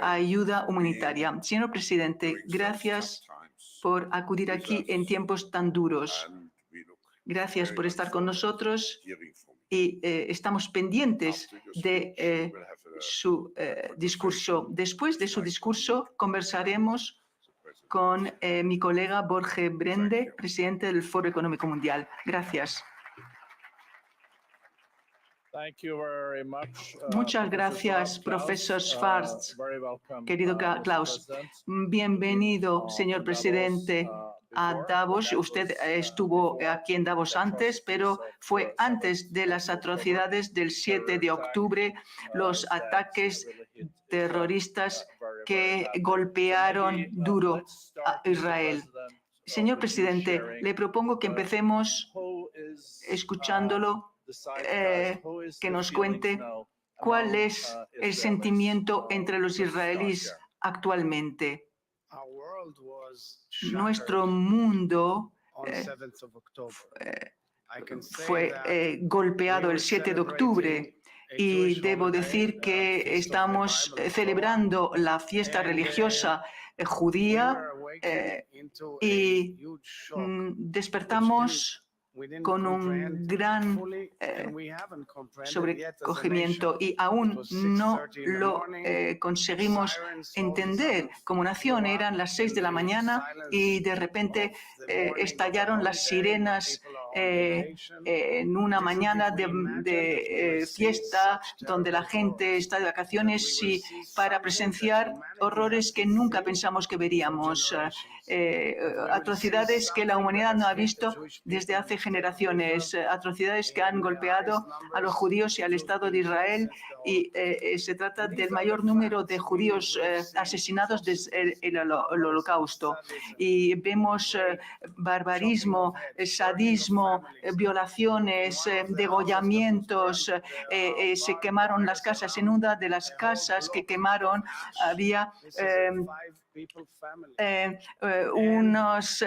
ayuda humanitaria. Señor presidente, gracias por acudir aquí en tiempos tan duros. Gracias por estar con nosotros y estamos pendientes de su discurso. Después de su discurso conversaremos con mi colega Borge Brende, presidente del Foro Económico Mundial. Gracias. Muchas gracias, profesor Schwarz. Querido Klaus, bienvenido, señor presidente, a Davos. Usted estuvo aquí en Davos antes, pero fue antes de las atrocidades del 7 de octubre, los ataques terroristas que golpearon duro a Israel. Señor presidente, le propongo que empecemos escuchándolo, que nos cuente cuál es el sentimiento entre los israelíes actualmente. Nuestro mundo fue golpeado el 7 de octubre y debo decir que estamos celebrando la fiesta religiosa judía y despertamos con un gran sobrecogimiento y aún no lo conseguimos entender. Como nación eran las 6 de la mañana y de repente estallaron las sirenas en una mañana de fiesta donde la gente está de vacaciones y para presenciar horrores que nunca pensamos que veríamos. Atrocidades que la humanidad no ha visto desde hace generaciones, atrocidades que han golpeado a los judíos y al Estado de Israel y se trata del mayor número de judíos asesinados desde el Holocausto. Y vemos barbarismo, sadismo, violaciones, degollamientos, se quemaron las casas. En una de las casas que quemaron había unos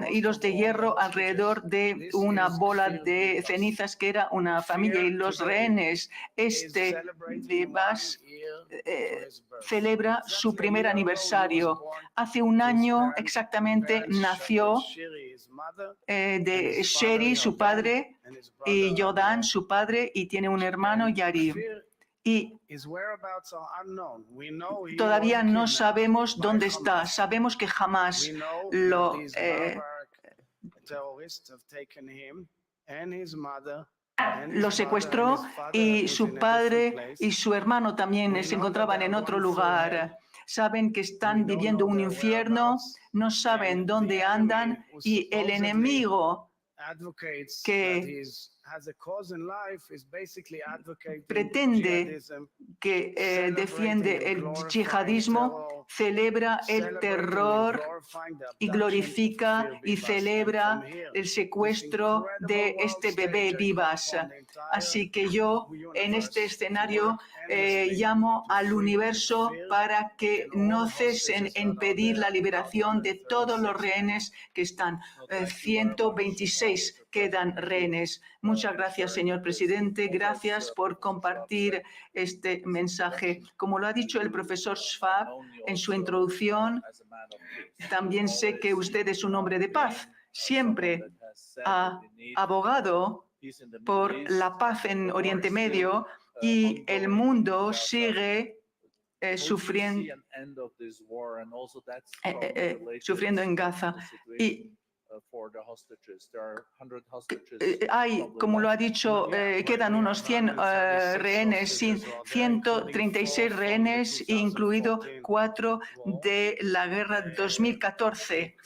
hilos de hierro alrededor de una bola de cenizas que era una familia y los rehenes. Este Vivas celebra su primer aniversario. Hace un año exactamente nació de Sheri, su padre, y Yodan, su padre, y tiene un hermano, Yari. Y todavía no sabemos dónde está. Sabemos que jamás lo secuestró y su padre y su hermano también se encontraban en otro lugar. Saben que están viviendo un infierno, no saben dónde andan y el enemigo que pretende que defiende el yihadismo, celebra el terror y glorifica y celebra el secuestro de este bebé Vivas. Así que yo en este escenario llamo al universo para que no cesen en pedir la liberación de todos los rehenes que están. 126 quedan rehenes. Muchas gracias, señor presidente. Gracias por compartir este mensaje. Como lo ha dicho el profesor Schwab en su introducción, también sé que usted es un hombre de paz. Siempre ha abogado por la paz en Oriente Medio y el mundo sigue sufriendo en Gaza. Y como lo ha dicho, quedan unos 100 rehenes, 136 rehenes, incluido 4 de la guerra de 2014,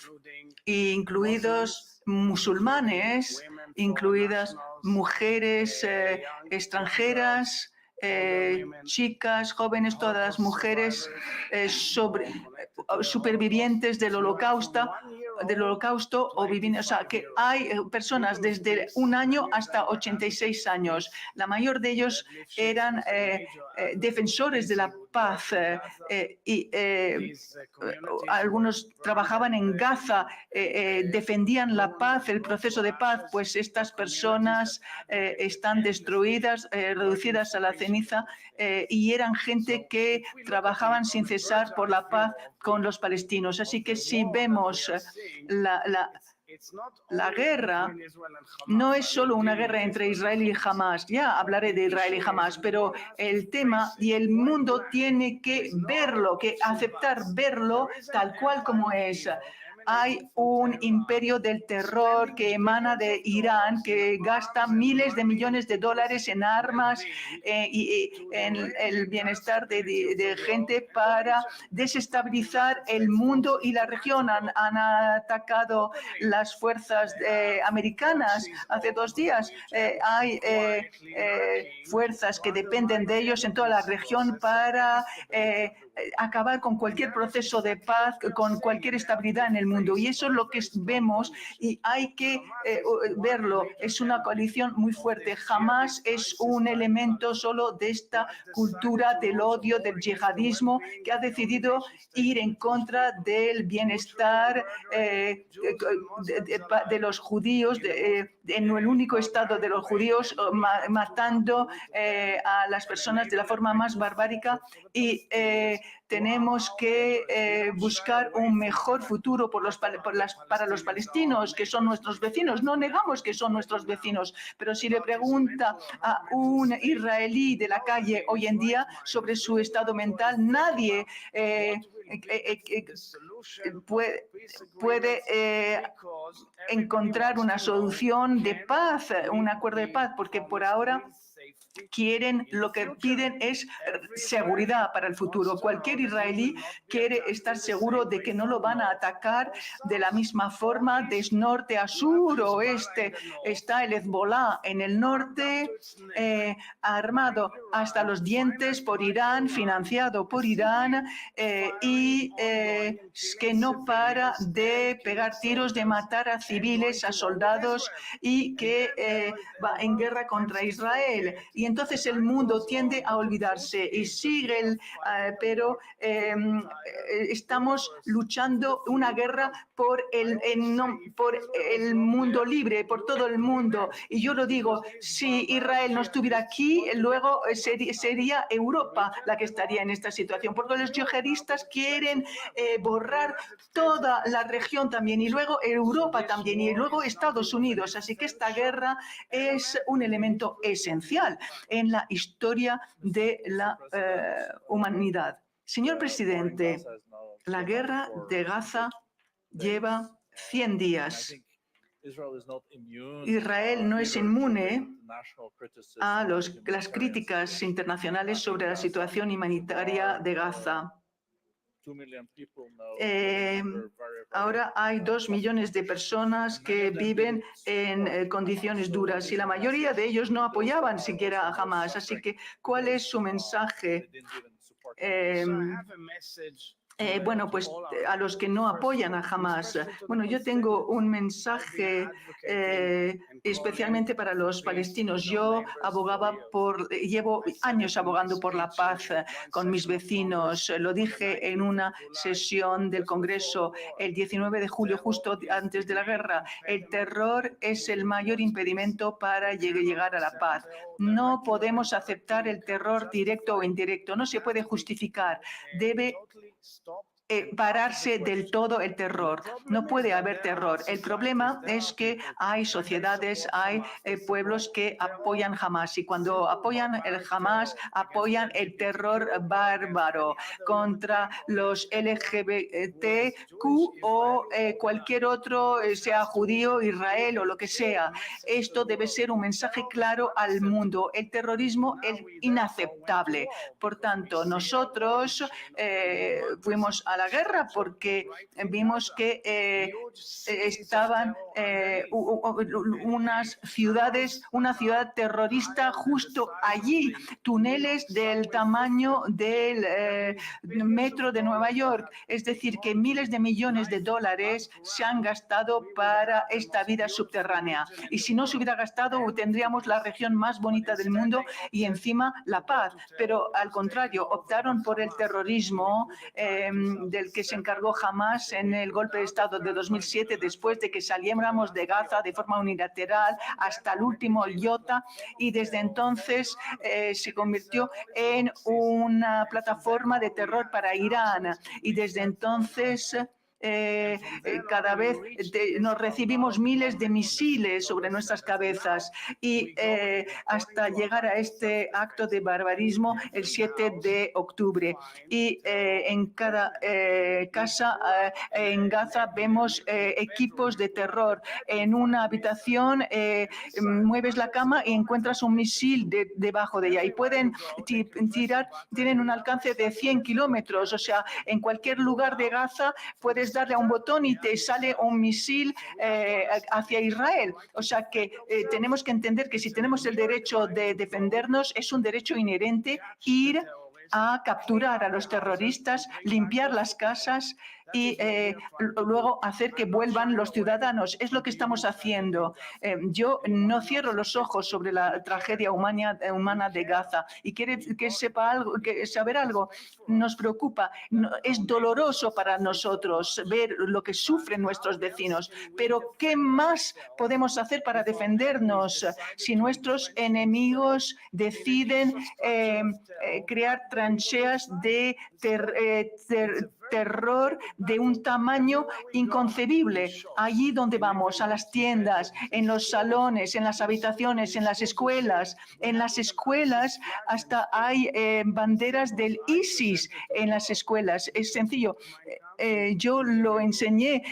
incluidos musulmanes, incluidas mujeres extranjeras, chicas, jóvenes, todas las mujeres supervivientes del holocausto o viviendo, o sea, que hay personas desde 1 año hasta 86 años. La mayor de ellos eran defensores de la paz y algunos trabajaban en Gaza, defendían la paz, el proceso de paz. Pues estas personas están destruidas, reducidas a la ceniza, y eran gente que trabajaban sin cesar por la paz con los palestinos. Así que si vemos la guerra, no es solo una guerra entre Israel y Hamás. Ya hablaré de Israel y Hamás, pero el tema y el mundo tiene que verlo, que aceptar verlo tal cual como es. Hay un imperio del terror que emana de Irán, que gasta miles de millones de dólares en armas y en el bienestar de gente para desestabilizar el mundo y la región. Han atacado las fuerzas americanas hace 2 días. Hay fuerzas que dependen de ellos en toda la región para acabar con cualquier proceso de paz, con cualquier estabilidad en el mundo. Y eso es lo que vemos y hay que verlo. Es una coalición muy fuerte. Jamás es un elemento solo de esta cultura del odio, del yihadismo, que ha decidido ir en contra del bienestar de los judíos, en el único estado de los judíos, matando a las personas de la forma más barbárica. Y tenemos que buscar un mejor futuro para los palestinos, que son nuestros vecinos. No negamos que son nuestros vecinos, pero si le pregunta a un israelí de la calle hoy en día sobre su estado mental, nadie puede encontrar una solución de paz, un acuerdo de paz, porque por ahora lo que piden es seguridad para el futuro. Cualquier israelí quiere estar seguro de que no lo van a atacar de la misma forma, de norte a sur, oeste. Está el Hezbollah en el norte, armado hasta los dientes por Irán, financiado por Irán, y que no para de pegar tiros, de matar a civiles, a soldados, y que va en guerra contra Israel. Y entonces el mundo tiende a olvidarse y sigue, pero estamos luchando una guerra por el mundo libre, por todo el mundo. Y yo lo digo, si Israel no estuviera aquí, luego sería Europa la que estaría en esta situación, porque los yihadistas quieren borrar toda la región también, y luego Europa también, y luego Estados Unidos. Así que esta guerra es un elemento esencial en la historia de la humanidad. Señor presidente, la guerra de Gaza lleva 100 días. Israel no es inmune a las críticas internacionales sobre la situación humanitaria de Gaza. Ahora hay 2 millones de personas que viven en condiciones duras y la mayoría de ellos no apoyaban siquiera a Hamás. Así que, ¿cuál es su mensaje? Bueno, pues a los que no apoyan a Hamás. Bueno, yo tengo un mensaje especialmente para los palestinos. Yo llevo años abogando por la paz con mis vecinos. Lo dije en una sesión del Congreso el 19 de julio, justo antes de la guerra. El terror es el mayor impedimento para llegar a la paz. No podemos aceptar el terror directo o indirecto. No se puede justificar. Debe pararse del todo el terror. No puede haber terror. El problema es que hay sociedades, hay pueblos que apoyan Hamás, y cuando apoyan el Hamás, apoyan el terror bárbaro contra los LGBTQ o cualquier otro, sea judío, Israel o lo que sea. Esto debe ser un mensaje claro al mundo. El terrorismo es inaceptable. Por tanto, nosotros fuimos a la guerra, porque vimos que estaban una ciudad terrorista justo allí, túneles del tamaño del metro de Nueva York. Es decir, que miles de millones de dólares se han gastado para esta vida subterránea. Y si no se hubiera gastado, tendríamos la región más bonita del mundo y encima la paz. Pero al contrario, optaron por el terrorismo del que se encargó Hamás en el golpe de Estado de 2007, después de que saliéramos de Gaza de forma unilateral hasta el último iota, y desde entonces se convirtió en una plataforma de terror para Irán. Y desde entonces cada vez nos recibimos miles de misiles sobre nuestras cabezas y hasta llegar a este acto de barbarismo el 7 de octubre. Y en cada casa en Gaza vemos equipos de terror. En una habitación mueves la cama y encuentras un misil debajo de ella y pueden tirar, tienen un alcance de 100 kilómetros, o sea, en cualquier lugar de Gaza puedes darle a un botón y te sale un misil hacia Israel. O sea que tenemos que entender que si tenemos el derecho de defendernos, es un derecho inherente ir a capturar a los terroristas, limpiar las casas y luego hacer que vuelvan los ciudadanos. Es lo que estamos haciendo. Yo no cierro los ojos sobre la tragedia humana de Gaza y quiere que sepa algo, que saber algo. Nos preocupa. Es doloroso para nosotros ver lo que sufren nuestros vecinos. Pero ¿qué más podemos hacer para defendernos si nuestros enemigos deciden crear trancheas de terror de un tamaño inconcebible? Allí donde vamos, a las tiendas, en los salones, en las habitaciones, en las escuelas. En las escuelas hasta hay banderas del ISIS en las escuelas. Es sencillo. Yo lo enseñé.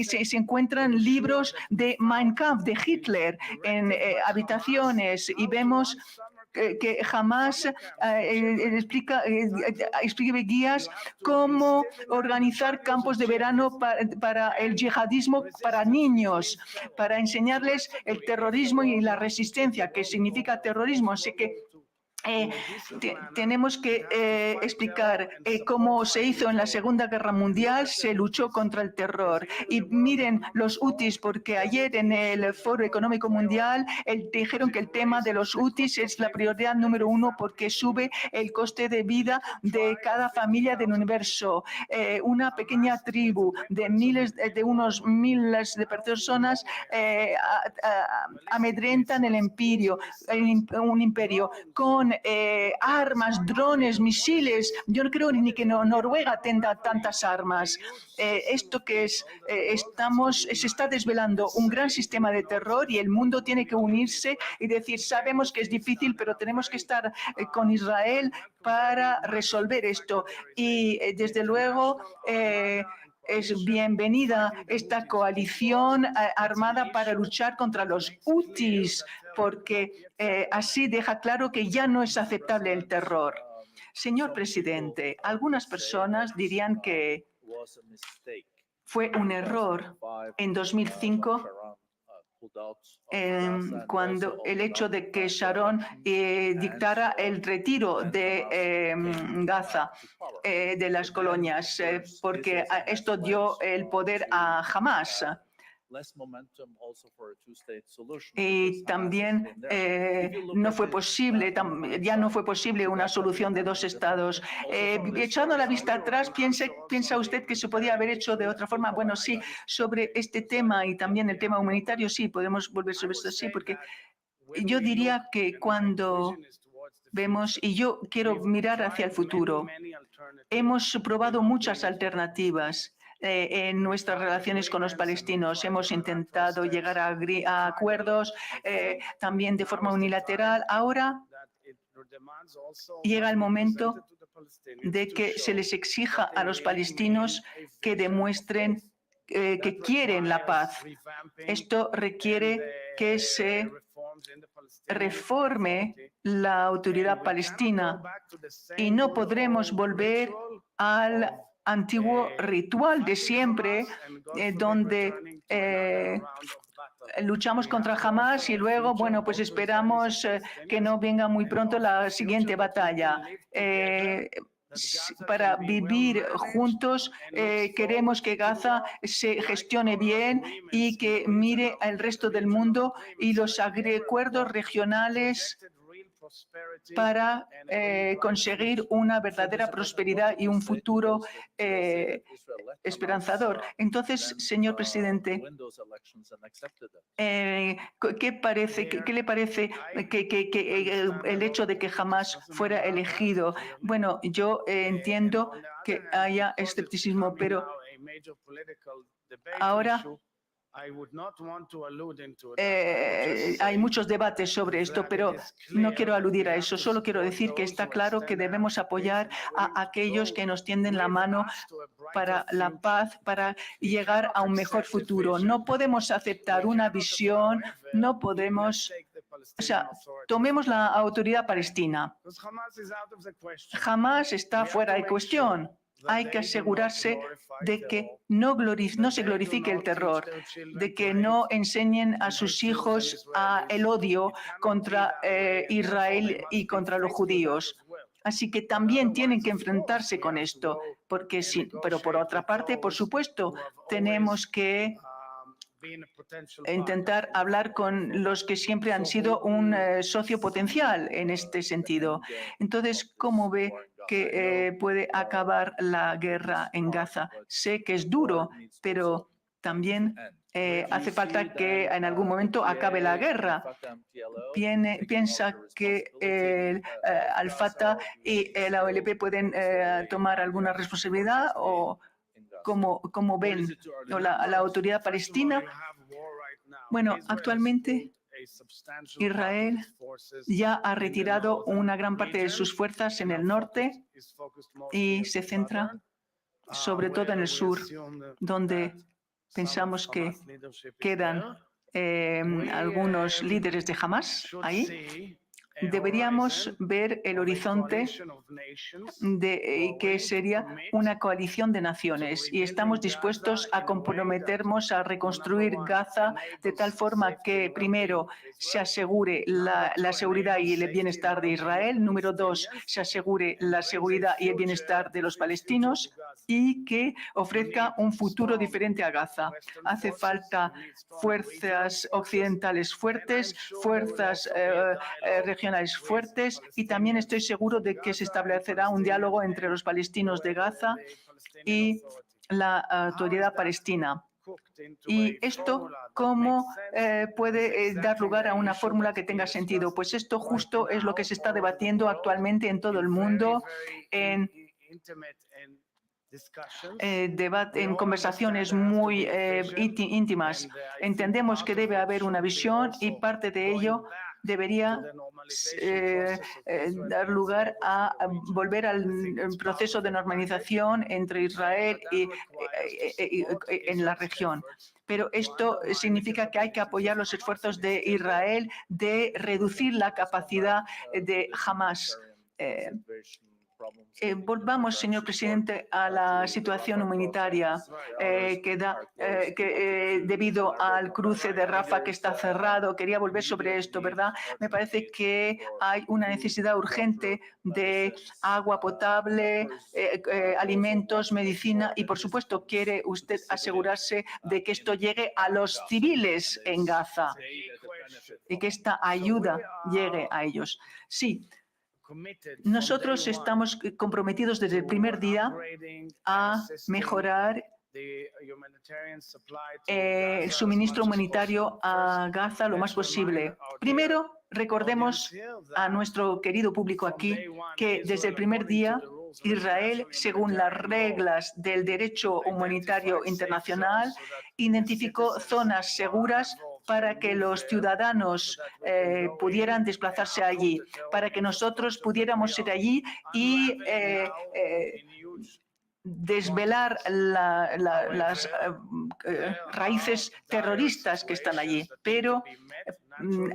Se encuentran libros de Mein Kampf, de Hitler, en habitaciones y vemos que jamás explica guías cómo organizar campos de verano para el yihadismo para niños, para enseñarles el terrorismo y la resistencia, que significa terrorismo. Así que tenemos que explicar cómo se hizo en la Segunda Guerra Mundial, se luchó contra el terror. Y miren los UTIs, porque ayer en el Foro Económico Mundial dijeron que el tema de los UTIs es la prioridad número 1 porque sube el coste de vida de cada familia del universo. Una pequeña tribu de unos miles de personas amedrentan el imperio, un imperio con armas, drones, misiles. Yo no creo ni que Noruega tenga tantas armas. Esto que es, se está desvelando un gran sistema de terror y el mundo tiene que unirse y decir, sabemos que es difícil, pero tenemos que estar con Israel para resolver esto. Y desde luego es bienvenida esta coalición armada para luchar contra los hutis, porque así deja claro que ya no es aceptable el terror. Señor presidente, algunas personas dirían que fue un error en 2005 cuando el hecho de que Sharon dictara el retiro de Gaza, de las colonias, porque esto dio el poder a Hamás. Y también no fue posible, ya no fue posible una solución de dos estados. Echando la vista atrás, ¿piensa usted que se podía haber hecho de otra forma? Bueno, sí, sobre este tema y también el tema humanitario, sí, podemos volver sobre esto, sí, porque yo diría que cuando vemos, y yo quiero mirar hacia el futuro, hemos probado muchas alternativas en nuestras relaciones con los palestinos. Hemos intentado llegar a acuerdos también de forma unilateral. Ahora llega el momento de que se les exija a los palestinos que demuestren que quieren la paz. Esto requiere que se reforme la autoridad palestina y no podremos volver al antiguo ritual de siempre, donde luchamos contra Hamás y luego, bueno, pues esperamos que no venga muy pronto la siguiente batalla. Para vivir juntos, queremos que Gaza se gestione bien y que mire al resto del mundo y los acuerdos regionales para conseguir una verdadera prosperidad y un futuro esperanzador. Entonces, señor presidente, ¿qué le parece que el hecho de que Hamás fuera elegido? Bueno, yo entiendo que haya escepticismo, pero ahora hay muchos debates sobre esto, pero no quiero aludir a eso. Solo quiero decir que está claro que debemos apoyar a aquellos que nos tienden la mano para la paz, para llegar a un mejor futuro. No podemos aceptar una visión, no podemos... O sea, tomemos la autoridad palestina. Jamás está fuera de cuestión. Hay que asegurarse de que no se glorifique el terror, de que no enseñen a sus hijos el odio contra Israel y contra los judíos. Así que también tienen que enfrentarse con esto, porque pero por otra parte, por supuesto, tenemos que intentar hablar con los que siempre han sido un socio potencial en este sentido. Entonces, ¿cómo ve que puede acabar la guerra en Gaza? Sé que es duro, pero también hace falta que en algún momento acabe la guerra. Piensa que Al-Fatah y la OLP pueden tomar alguna responsabilidad o ¿cómo ven la autoridad palestina? Bueno, actualmente Israel ya ha retirado una gran parte de sus fuerzas en el norte y se centra sobre todo en el sur, donde pensamos que quedan algunos líderes de Hamás ahí. Deberíamos ver el horizonte de que sería una coalición de naciones y estamos dispuestos a comprometernos a reconstruir Gaza de tal forma que, primero, se asegure la seguridad y el bienestar de Israel, número dos, se asegure la seguridad y el bienestar de los palestinos y que ofrezca un futuro diferente a Gaza. Hace falta fuerzas occidentales fuertes, fuerzas regionales fuertes y también estoy seguro de que se establecerá un diálogo entre los palestinos de Gaza y la autoridad palestina. ¿Y esto cómo puede dar lugar a una fórmula que tenga sentido? Pues esto justo es lo que se está debatiendo actualmente en todo el mundo, en conversaciones muy íntimas. Entendemos que debe haber una visión y parte de ello debería dar lugar a volver al proceso de normalización entre Israel y en la región. Pero esto significa que hay que apoyar los esfuerzos de Israel de reducir la capacidad de Hamás. Volvamos, señor presidente, a la situación humanitaria debido al cruce de Rafah que está cerrado. Quería volver sobre esto, ¿verdad? Me parece que hay una necesidad urgente de agua potable, alimentos, medicina y, por supuesto, quiere usted asegurarse de que esto llegue a los civiles en Gaza y que esta ayuda llegue a ellos. Sí. Nosotros estamos comprometidos desde el primer día a mejorar el suministro humanitario a Gaza lo más posible. Primero, recordemos a nuestro querido público aquí que desde el primer día Israel, según las reglas del derecho humanitario internacional, identificó zonas seguras para que los ciudadanos pudieran desplazarse allí, para que nosotros pudiéramos ir allí y desvelar las raíces terroristas que están allí. Pero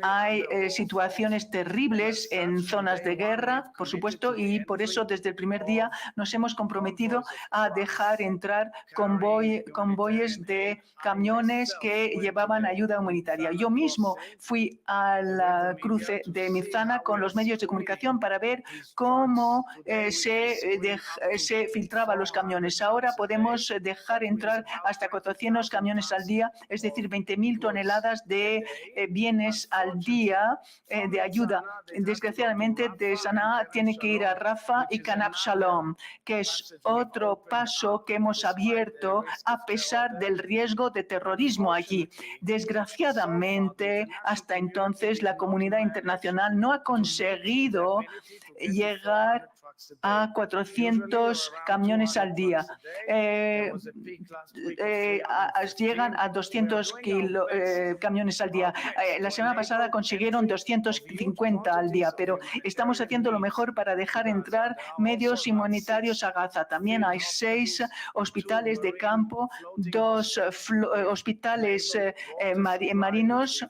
Hay situaciones terribles en zonas de guerra, por supuesto, y por eso desde el primer día nos hemos comprometido a dejar entrar convoyes de camiones que llevaban ayuda humanitaria. Yo mismo fui al cruce de Mizana con los medios de comunicación para ver cómo se filtraban los camiones. Ahora podemos dejar entrar hasta 400 camiones al día, es decir, 20.000 toneladas de bienes al día de ayuda. Desgraciadamente, de Sanaa tiene que ir a Rafah y Kanab Shalom, que es otro paso que hemos abierto a pesar del riesgo de terrorismo allí. Desgraciadamente, hasta entonces, la comunidad internacional no ha conseguido llegar a 400 camiones al día. Llegan a 200 camiones al día. La semana pasada consiguieron 250 al día, pero estamos haciendo lo mejor para dejar entrar medios humanitarios a Gaza. También hay 6 hospitales de campo, 2 hospitales marinos.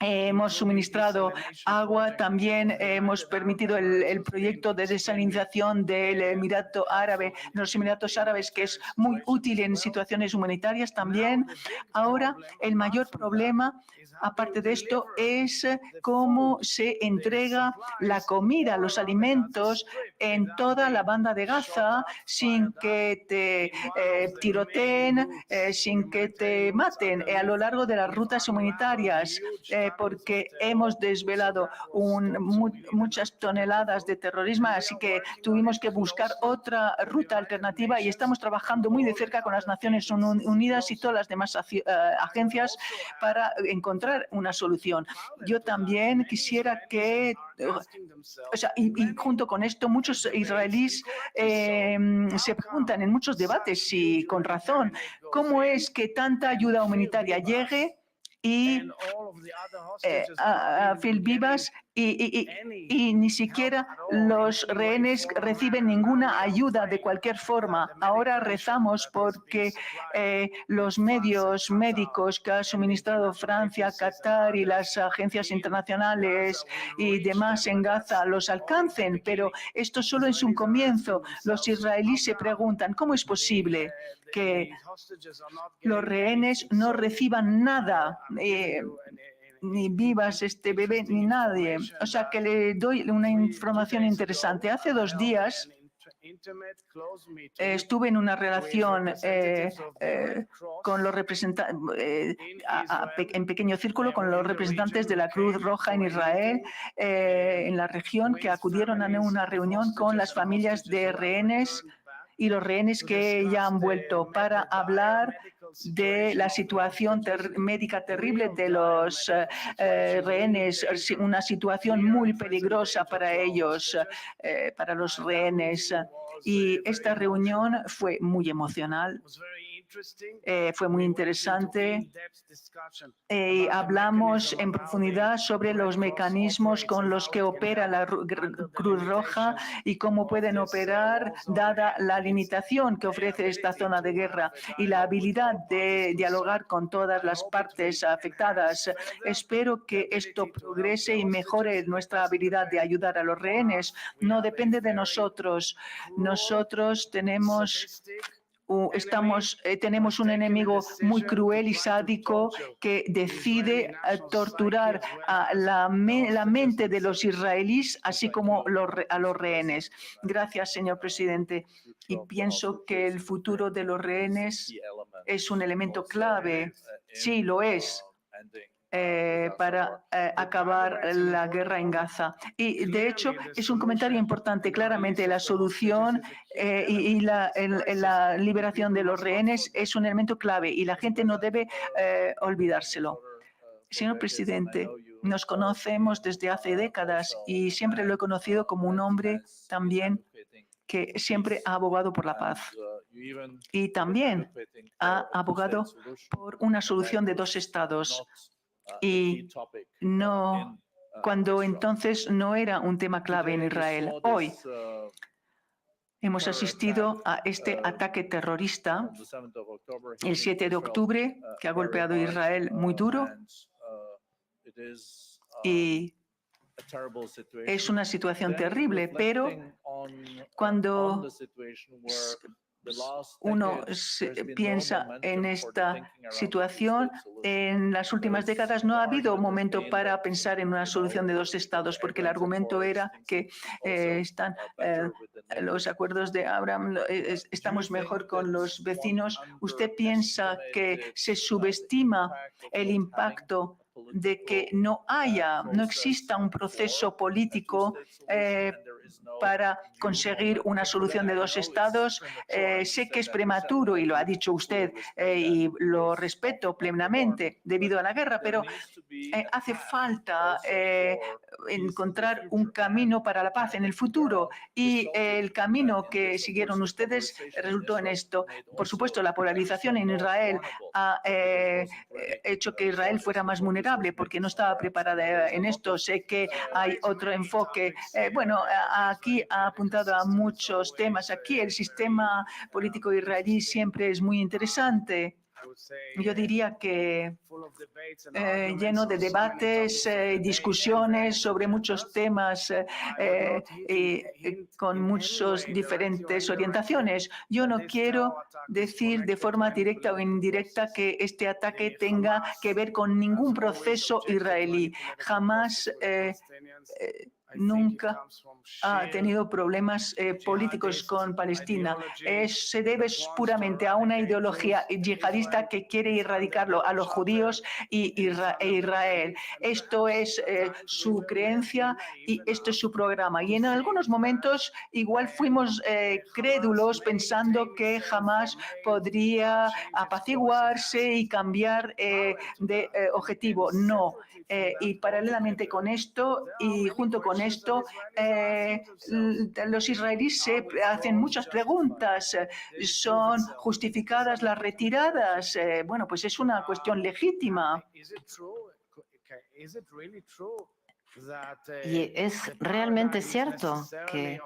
Hemos suministrado agua, también hemos permitido el proyecto de desalinización de los Emiratos Árabes, que es muy útil en situaciones humanitarias también. Ahora, el mayor problema, aparte de esto, es cómo se entrega la comida, los alimentos en toda la banda de Gaza sin que te tiroteen, sin que te maten a lo largo de las rutas humanitarias. Porque hemos desvelado muchas toneladas de terrorismo, así que tuvimos que buscar otra ruta alternativa y estamos trabajando muy de cerca con las Naciones Unidas y todas las demás agencias para encontrar una solución. Yo también quisiera que, y junto con esto, muchos israelíes se preguntan en muchos debates y con razón, ¿cómo es que tanta ayuda humanitaria llegue y a Vivas y ni siquiera los rehenes reciben ninguna ayuda de cualquier forma? Ahora rezamos porque los medios médicos que ha suministrado Francia, Qatar y las agencias internacionales y demás en Gaza los alcancen, pero esto solo es un comienzo. Los israelíes se preguntan, ¿cómo es posible que los rehenes no reciban nada, ni Vivas, este bebé, ni nadie? O sea, que le doy una información interesante. Hace 2 días estuve en una relación con los representantes, en pequeño círculo, con los representantes de la Cruz Roja en Israel, en la región, que acudieron a una reunión con las familias de rehenes y los rehenes que ya han vuelto para hablar de la situación médica terrible de los rehenes, una situación muy peligrosa para ellos, para los rehenes. Y esta reunión fue muy emocional. Fue muy interesante. Hablamos en profundidad sobre los mecanismos con los que opera la Cruz Roja y cómo pueden operar dada la limitación que ofrece esta zona de guerra y la habilidad de dialogar con todas las partes afectadas. Espero que esto progrese y mejore nuestra habilidad de ayudar a los rehenes. No depende de nosotros. Nosotros tenemos un enemigo muy cruel y sádico que decide torturar a la mente de los israelíes, así como a los rehenes. Gracias, señor presidente. Y pienso que el futuro de los rehenes es un elemento clave. Sí, lo es. Para acabar la guerra en Gaza. Y de hecho es un comentario importante. Claramente la solución y la liberación de los rehenes es un elemento clave y la gente no debe olvidárselo. Señor presidente, nos conocemos desde hace décadas y siempre lo he conocido como un hombre también que siempre ha abogado por la paz y también ha abogado por una solución de 2 estados. Y no, cuando entonces no era un tema clave en Israel. Hoy hemos asistido a este ataque terrorista el 7 de octubre, que ha golpeado a Israel muy duro Y es una situación terrible, pero cuando uno piensa en esta situación, en las últimas décadas no ha habido momento para pensar en una solución de dos estados, porque el argumento era que están los acuerdos de Abraham, estamos mejor con los vecinos. ¿Usted piensa que se subestima el impacto de que no exista un proceso político para conseguir una solución de dos estados? Sé que es prematuro y lo ha dicho usted y lo respeto plenamente debido a la guerra, pero hace falta encontrar un camino para la paz en el futuro y el camino que siguieron ustedes resultó en esto. Por supuesto, la polarización en Israel ha hecho que Israel fuera más vulnerable porque no estaba preparada en esto. Sé que hay otro enfoque. Aquí ha apuntado a muchos temas. Aquí el sistema político israelí siempre es muy interesante. Yo diría que lleno de debates, discusiones sobre muchos temas con muchas diferentes orientaciones. Yo no quiero decir de forma directa o indirecta que este ataque tenga que ver con ningún proceso israelí. Jamás nunca ha tenido problemas políticos con Palestina. Se debe puramente a una ideología yihadista que quiere erradicarlo a los judíos e Israel. Esto es su creencia y esto es su programa. Y en algunos momentos igual fuimos crédulos pensando que jamás podría apaciguarse y cambiar de objetivo. No. Y paralelamente con esto y junto con esto, los israelíes se hacen muchas preguntas. ¿Son justificadas las retiradas? Bueno, pues es una cuestión legítima. Y es realmente cierto que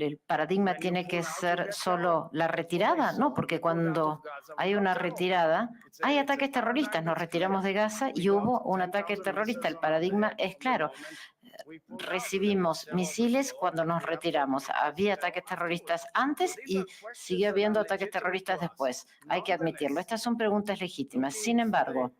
el paradigma tiene que ser solo la retirada, ¿no? Porque cuando hay una retirada, hay ataques terroristas. Nos retiramos de Gaza y hubo un ataque terrorista. El paradigma es claro. Recibimos misiles cuando nos retiramos. Había ataques terroristas antes y sigue habiendo ataques terroristas después. Hay que admitirlo. Estas son preguntas legítimas. Sin embargo,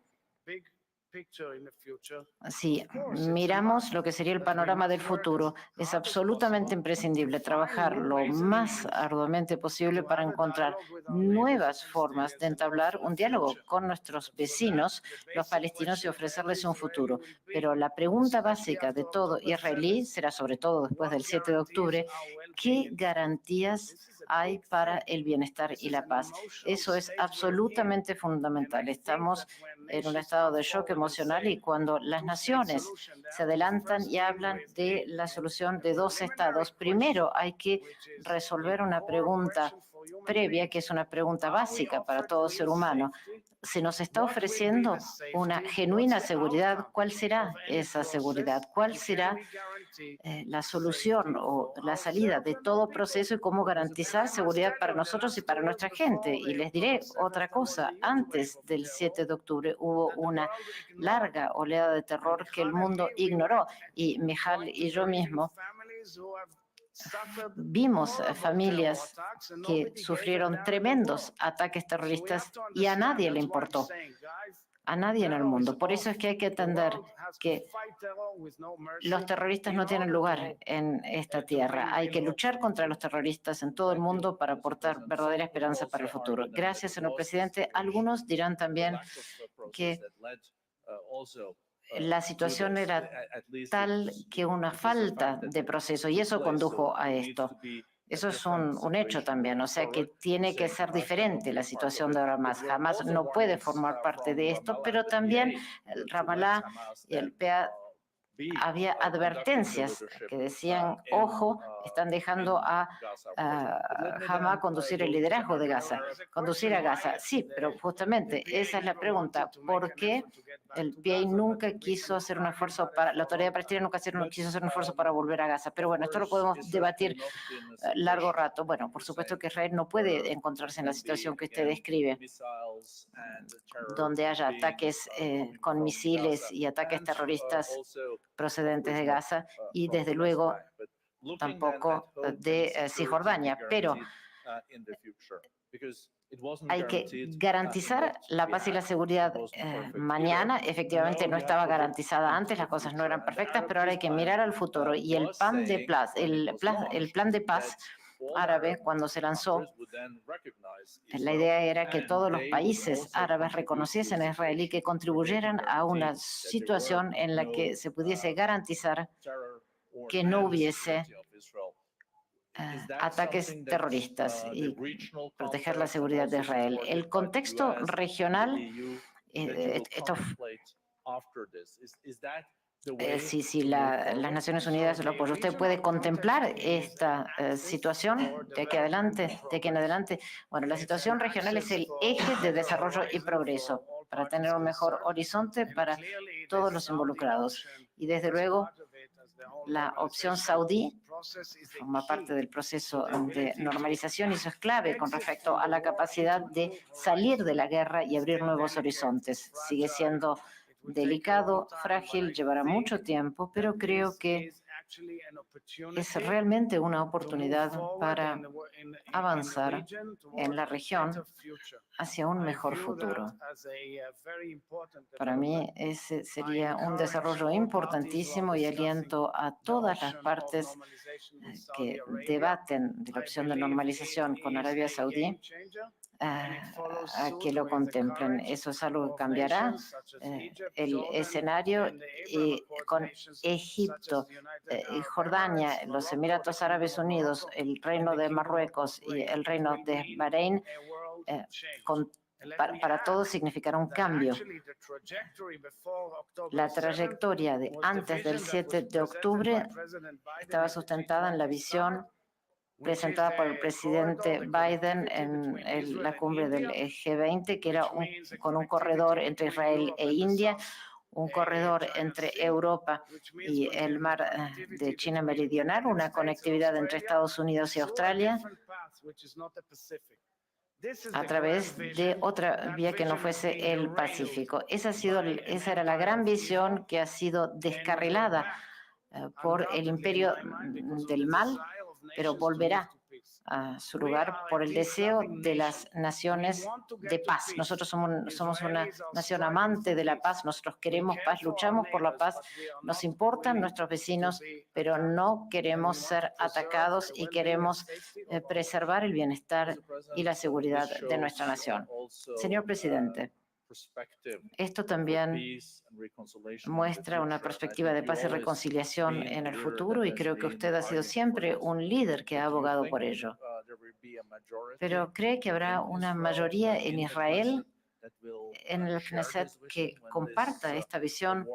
si miramos lo que sería el panorama del futuro, es absolutamente imprescindible trabajar lo más arduamente posible para encontrar nuevas formas de entablar un diálogo con nuestros vecinos, los palestinos, y ofrecerles un futuro. Pero la pregunta básica de todo israelí será, sobre todo después del 7 de octubre, ¿qué garantías hay para el bienestar y la paz? Eso es absolutamente fundamental. Estamos en un estado de shock emocional y cuando las naciones se adelantan y hablan de la solución de dos estados, primero hay que resolver una pregunta previa, que es una pregunta básica para todo ser humano. Se nos está ofreciendo una genuina seguridad. ¿Cuál será esa seguridad? ¿Cuál será la solución o la salida de todo proceso y cómo garantizar seguridad para nosotros y para nuestra gente? Y les diré otra cosa. Antes del 7 de octubre hubo una larga oleada de terror que el mundo ignoró. Y Mijal y yo mismo vimos familias que sufrieron tremendos ataques terroristas y a nadie le importó. A nadie en el mundo. Por eso es que hay que entender que los terroristas no tienen lugar en esta tierra. Hay que luchar contra los terroristas en todo el mundo para aportar verdadera esperanza para el futuro. Gracias, señor presidente. Algunos dirán también que la situación era tal que una falta de proceso y eso condujo a esto. Eso es un hecho también, o sea que tiene que ser diferente la situación de Hamas. Hamas no puede formar parte de esto, pero también el Ramallah y el PA había advertencias que decían, ojo, están dejando a Hamas conducir el liderazgo de Gaza, conducir a Gaza. Sí, pero justamente esa es la pregunta. ¿Por qué el PA nunca quiso hacer un esfuerzo la autoridad palestina nunca quiso hacer un esfuerzo para volver a Gaza? Pero bueno, esto lo podemos debatir largo rato. Bueno, por supuesto que Israel no puede encontrarse en la situación que usted describe. donde haya ataques con misiles y ataques terroristas procedentes de Gaza y, desde luego, tampoco de Cisjordania. Pero hay que garantizar la paz y la seguridad mañana. Efectivamente, no estaba garantizada antes, las cosas no eran perfectas, pero ahora hay que mirar al futuro. Y el plan de paz árabe, cuando se lanzó, la idea era que todos los países árabes reconociesen a Israel y que contribuyeran a una situación en la que se pudiese garantizar que no hubiese ataques terroristas y proteger la seguridad de Israel. El contexto regional, si las Naciones Unidas lo apoyan, ¿usted puede contemplar esta situación de aquí en adelante? Bueno, la situación regional es el eje de desarrollo y progreso para tener un mejor horizonte para todos los involucrados. Y, desde luego, la opción saudí forma parte del proceso de normalización y eso es clave con respecto a la capacidad de salir de la guerra y abrir nuevos horizontes. Sigue siendo delicado, frágil, llevará mucho tiempo, pero creo que es realmente una oportunidad para avanzar en la región hacia un mejor futuro. Para mí ese sería un desarrollo importantísimo y aliento a todas las partes que debaten de la opción de normalización con Arabia Saudí a que lo contemplen. Eso es algo que cambiará el escenario con Egipto, Jordania, los Emiratos Árabes Unidos, el Reino de Marruecos y el Reino de Bahrein. Para todos significará un cambio. La trayectoria de antes del 7 de octubre estaba sustentada en la visión presentada por el presidente Biden en la cumbre del G20, que era con un corredor entre Israel e India, un corredor entre Europa y el mar de China Meridional, una conectividad entre Estados Unidos y Australia a través de otra vía que no fuese el Pacífico. Esa era la gran visión que ha sido descarrilada por el imperio del mal, pero volverá a su lugar por el deseo de las naciones de paz. Nosotros somos una nación amante de la paz, nosotros queremos paz, luchamos por la paz, nos importan nuestros vecinos, pero no queremos ser atacados y queremos preservar el bienestar y la seguridad de nuestra nación. Señor presidente, esto también muestra una perspectiva de paz y reconciliación en el futuro y creo que usted ha sido siempre un líder que ha abogado por ello. Pero ¿cree que habrá una mayoría en Israel, en el Knesset, que comparta esta visión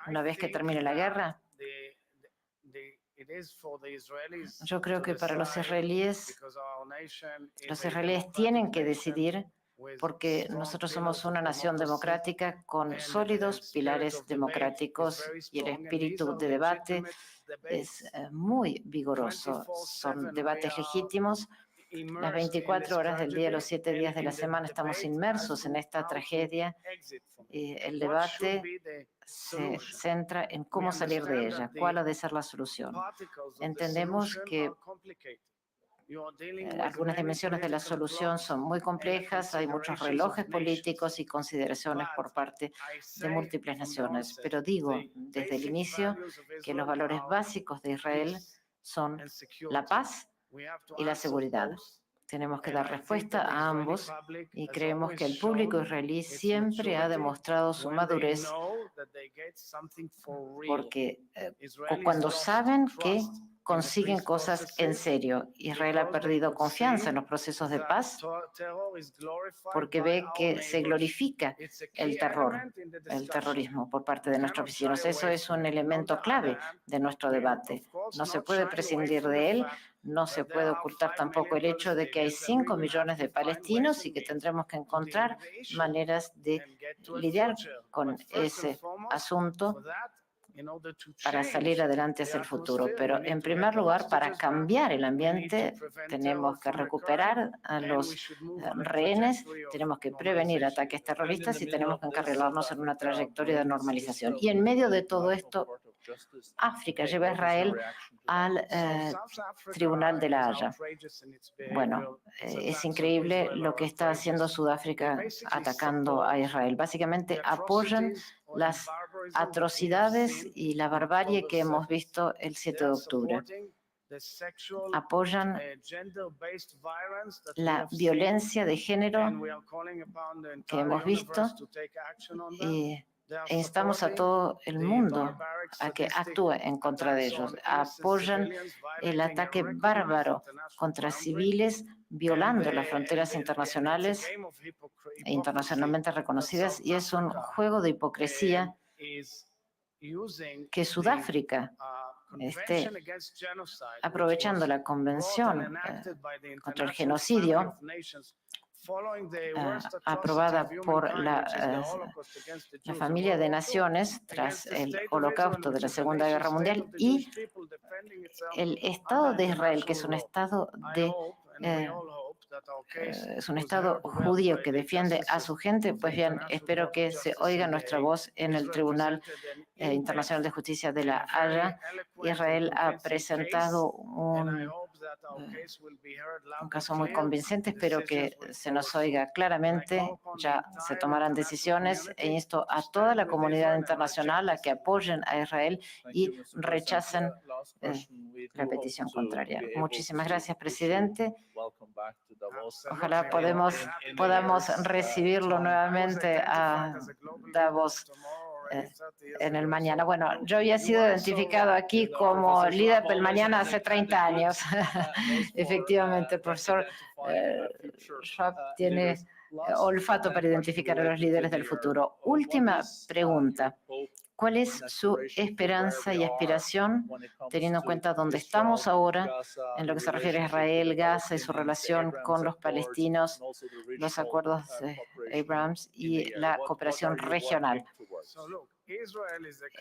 una vez que termine la guerra? Yo creo que para los israelíes tienen que decidir, porque nosotros somos una nación democrática con sólidos pilares democráticos y el espíritu de debate es muy vigoroso. Son debates legítimos. Las 24 horas del día, los 7 días de la semana estamos inmersos en esta tragedia. El debate se centra en cómo salir de ella, cuál ha de ser la solución. Entendemos que algunas dimensiones de la solución son muy complejas, hay muchos relojes políticos y consideraciones por parte de múltiples naciones, pero digo desde el inicio que los valores básicos de Israel son la paz y la seguridad. Tenemos que dar respuesta a ambos y creemos que el público israelí siempre ha demostrado su madurez porque cuando saben que consiguen cosas en serio. Israel ha perdido confianza en los procesos de paz porque ve que se glorifica el terrorismo por parte de nuestros vecinos. Eso es un elemento clave de nuestro debate. No se puede prescindir de él, no se puede ocultar tampoco el hecho de que hay 5 millones de palestinos y que tendremos que encontrar maneras de lidiar con ese asunto para salir adelante hacia el futuro. Pero en primer lugar, para cambiar el ambiente, tenemos que recuperar a los rehenes, tenemos que prevenir ataques terroristas y tenemos que encarrilarnos en una trayectoria de normalización. Y en medio de todo esto, África lleva a Israel al Tribunal de la Haya. Bueno, es increíble lo que está haciendo Sudáfrica atacando a Israel. Básicamente apoyan las atrocidades y la barbarie que hemos visto el 7 de octubre. Apoyan la violencia de género que hemos visto y instamos a todo el mundo a que actúe en contra de ellos. Apoyan el ataque bárbaro contra civiles, violando las fronteras internacionales e internacionalmente reconocidas, y es un juego de hipocresía que Sudáfrica esté aprovechando la Convención contra el Genocidio aprobada por la familia de naciones tras el Holocausto de la Segunda Guerra Mundial, y el Estado de Israel, que es un Estado judío que defiende a su gente. Pues bien, espero que se oiga nuestra voz en el Tribunal Internacional de Justicia de la Haya. Israel ha presentado un caso muy convincente. Espero que se nos oiga claramente, ya se tomarán decisiones, e insto a toda la comunidad internacional a que apoyen a Israel y rechacen la petición contraria. Muchísimas gracias, presidente. Ojalá podamos recibirlo nuevamente a Davos en el mañana. Bueno, yo había sido identificado aquí como líder del mañana hace 30 años. Efectivamente, el profesor Schwab tiene olfato para identificar a los líderes del futuro. Última pregunta. ¿Cuál es su esperanza y aspiración, teniendo en cuenta dónde estamos ahora, en lo que se refiere a Israel, Gaza y su relación con los palestinos, los acuerdos de Abrams y la cooperación regional?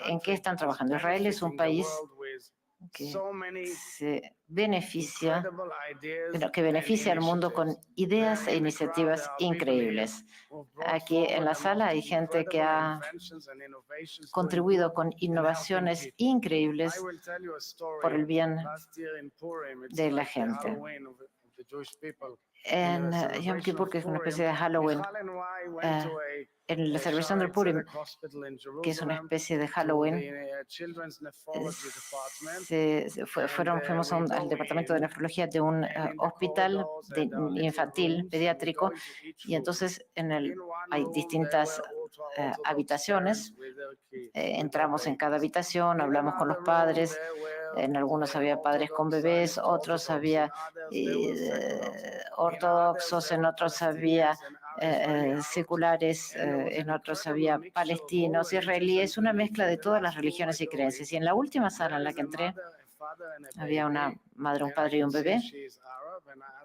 ¿En qué están trabajando? Israel es un país que beneficia al mundo con ideas e iniciativas increíbles. Aquí en la sala hay gente que ha contribuido con innovaciones increíbles por el bien de la gente. En Yom Kippur, que es una especie de Halloween, en la celebración del Purim, que es una especie de Halloween, fuimos al departamento de nefrología de un hospital infantil pediátrico, y entonces hay distintas habitaciones. Entramos en cada habitación, hablamos con los padres. En algunos había padres con bebés, otros había ortodoxos, en otros había seculares, en otros había palestinos, israelíes, una mezcla de todas las religiones y creencias. Y en la última sala en la que entré, había una madre, un padre y un bebé.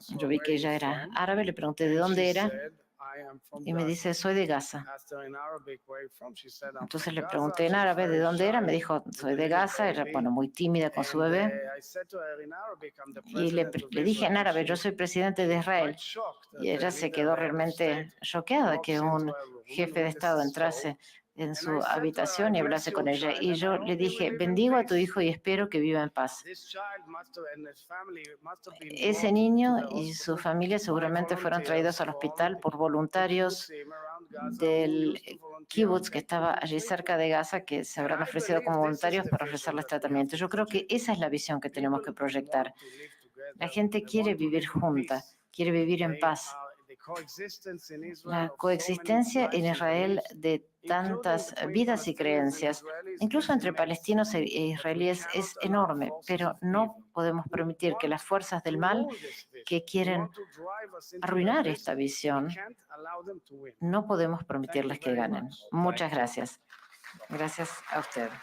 Yo vi que ella era árabe, le pregunté de dónde era, y me dice, soy de Gaza. Entonces le pregunté en árabe de dónde era, me dijo, soy de Gaza. Era, muy tímida con su bebé. Y le dije en árabe, yo soy presidente de Israel. Y ella se quedó realmente choqueada que un jefe de Estado entrase en su habitación y hablase con ella. Y yo le dije, bendigo a tu hijo y espero que viva en paz. Ese niño y su familia seguramente fueron traídos al hospital por voluntarios del kibutz que estaba allí cerca de Gaza, que se habrán ofrecido como voluntarios para ofrecerles tratamiento. Yo creo que esa es la visión que tenemos que proyectar. La gente quiere vivir junta, quiere vivir en paz. La coexistencia en Israel de tantas vidas y creencias, incluso entre palestinos e israelíes, es enorme, pero no podemos permitir que las fuerzas del mal que quieren arruinar esta visión, no podemos permitirles que ganen. Muchas gracias. Gracias a usted.